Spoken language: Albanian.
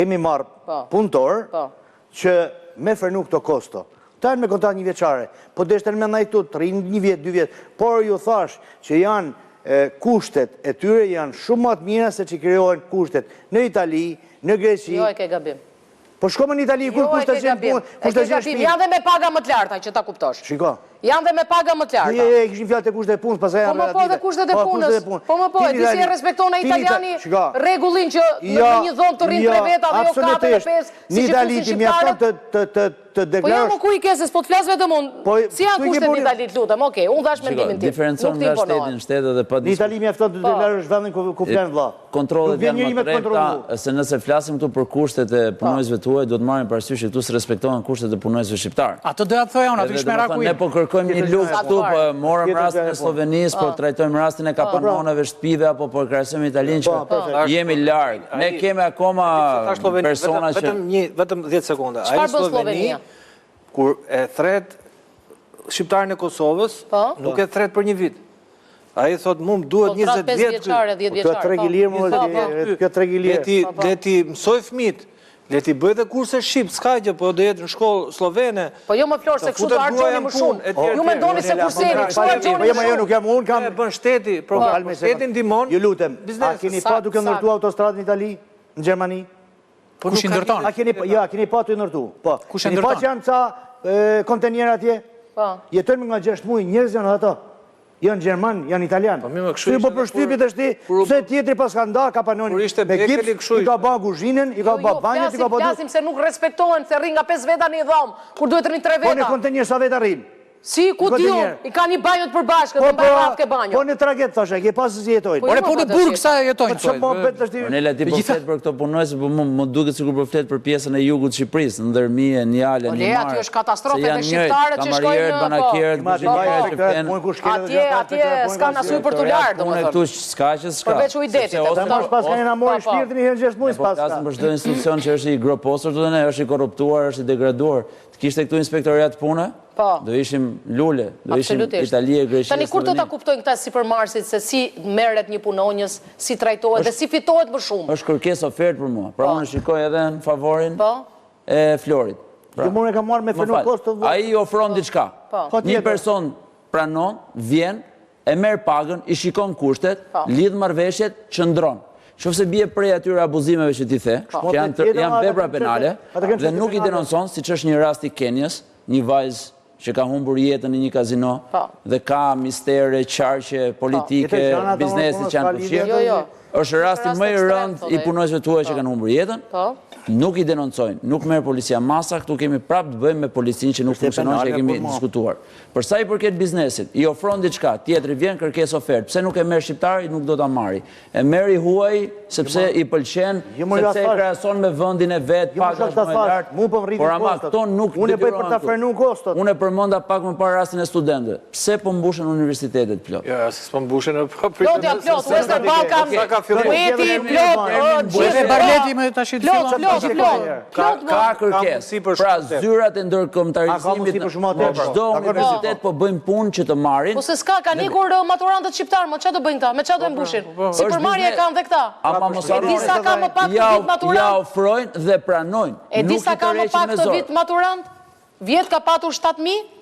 Kemi marrë punëtor që me frenu këto kosto. Ta janë me kontrakt 1 vjeçare, po deshten me ndajtu të rinë 1 vjet, 2 vjet, por ju thash që janë kushtet e tyre janë shumë më të mira se që krijohen kushtet në Itali, në Greqi. Jo, e ke gabim. Po shko më në Itali, kur kushtet që gabim. Janë dhe me paga më të larta, që ta kuptosh. Shiko. Janë dhe me paga më të larta. Kishim fjalë të kushtet e punës, pastaj janë relative. Po dhe kushtet e punës. Po më po, ti si e respekton italiani rregullin që në një zonë të rrinë 3 veta dhe jo 4 dhe 5, si që fusin shqiptarët. Të deklarosh. Po jo më ku i keses, po të flas vetëm unë. Si janë kushtet në Itali, lutem, okej, unë dhash mendimin tim. Diferencon nga shtetin shtetet dhe pa në Itali mjafton të deklarosh vendin ku flen vëlla. Kontrollet janë më të drejta, se nëse flasim këtu për kushtet e punonjësve tuaj, duhet marrim parasysh që këtu s'respektohen kushtet e punonjësve shqiptar. Ato doja të thoja unë, aty shmeraku. Ne po kërkojmë një luftë këtu, po morëm rastin e Slovenisë, po trajtojmë rastin e kapanonave, shtëpive apo po krahasojmë Italinë që jemi larg. Ne kemi akoma persona që vetëm 10 sekonda. Ai Slovenia kur e thret shqiptarin e Kosovës, nuk e thret për 1 vit. Ai thot mua duhet 20 vjet. Kjo tregilir më, kjo tregilir. Le ti mësoj fëmijët. Le ti bëj dhe kurse shqip, s'ka gjë, po do jetë në shkollë slovene. Po jo më Flor se kështu të harxhoni më shumë. Ju mendoni se kurseni, kështu harxhoni. Jo, nuk jam unë, kam bën shteti, shteti ndihmon. Ju lutem, a keni pa duke ndërtuar autostradën në Itali, në Gjermani? Kush i ndërton? Ja, keni pa të ndërtu. Po. Keni pa që janë ca kontenierë atje? Po. Jetojmë nga 6 muaj, njerëz janë ato. Janë Gjerman, janë Italian. Kështu po për shtypit është ti, pse tjetri pas ka nda, ka panoni me gips, i ka ba kuzhinën, i ka ba banjët, i ka ba... Flasim se nuk respektohen, se rrin nga 5 veta një dhomë, kur duhet rrin 3 veta. Po në kontenjer sa veta rrin? Si, ku t'ju, i ka një banjët për bashkët, në bajë rafke banjët. Po në traget, thashe, ke pasë si jetojnë. Po në burg sa jetojnë. Nela ti po flet për këto punojse, po më duket sikur po flet për pjesën e jugut të Shqipërisë, Ndërmije, Njale, Njimar. Po aty është katastrofe dhe shqiptarët që shkojnë atje s'kan asyj për t'u larë, domethënë. Këtu s'ka që s'ka. Përveç u idetit. Pas ka një namori shpirtin i herë 6 muaj s'pas ka. Për çdo institucion që është i groposur, është i korruptuar, është i degraduar. Kishte këtu inspektoriat pune? Do ishim lule, do ishim Itali e Greqi. Tani kur do ta kuptojnë këta sipërmarrësit se si merret një punonjës, si trajtohet dhe si fitohet më shumë? Është kërkesë ofertë për mua. Pra unë shikoj edhe në favorin e Florit. Ju unë e kam marrë me frenu kosto. Ai ofron diçka. Një person pranon, vjen, e merr pagën, i shikon kushtet, lidh marrëveshjet, qëndron. Qofse bie prej atyre abuzimeve që ti the, që janë vepra penale, dhe nuk i denonson, siç është një rast i Kenjës, një vajzë që ka humbur jetën në një kazino, dhe ka mistere, qarqe, politike, biznesi që janë përfshirë. Është rasti më i rënd i punojësve tuaj që kanë humbur jetën, nuk i denoncojnë, nuk merr policia masa, këtu kemi prapë të bëjmë me policinë që nuk funksionon, që kemi diskutuar. Për sa i përket biznesit, i ofron diçka, tjetri vjen kërkesë ofertë, pse nuk e merr shqiptari, nuk do ta marri. E merr i huaj sepse i pëlqen, sepse e krahason me vendin e vet, paga më e lartë. Por ama këto nuk unë e bëj për ta frenuar kostot. Unë e përmenda pak më parë rastin e studentëve. Pse po mbushen universitetet plot? Jo, s'po mbushen apo plot janë plot, Western Balkan, Kueti plot, Barleti më tash të fillon. Ka kërkesë. Pra zyrat e ndërkombëtarizimit në çdo universitet po bëjnë punë që të marrin. Po se s'ka, kanë ikur maturantët shqiptar, më çfarë do bëjnë ta? Me çfarë do e mbushin? Sipërmarrje kanë dhe këta. E di sa ka më pak të vit maturant. Ja ofrojnë dhe pranojnë. E di sa ka më pak të vit maturant? Vjet ka patur 7.000?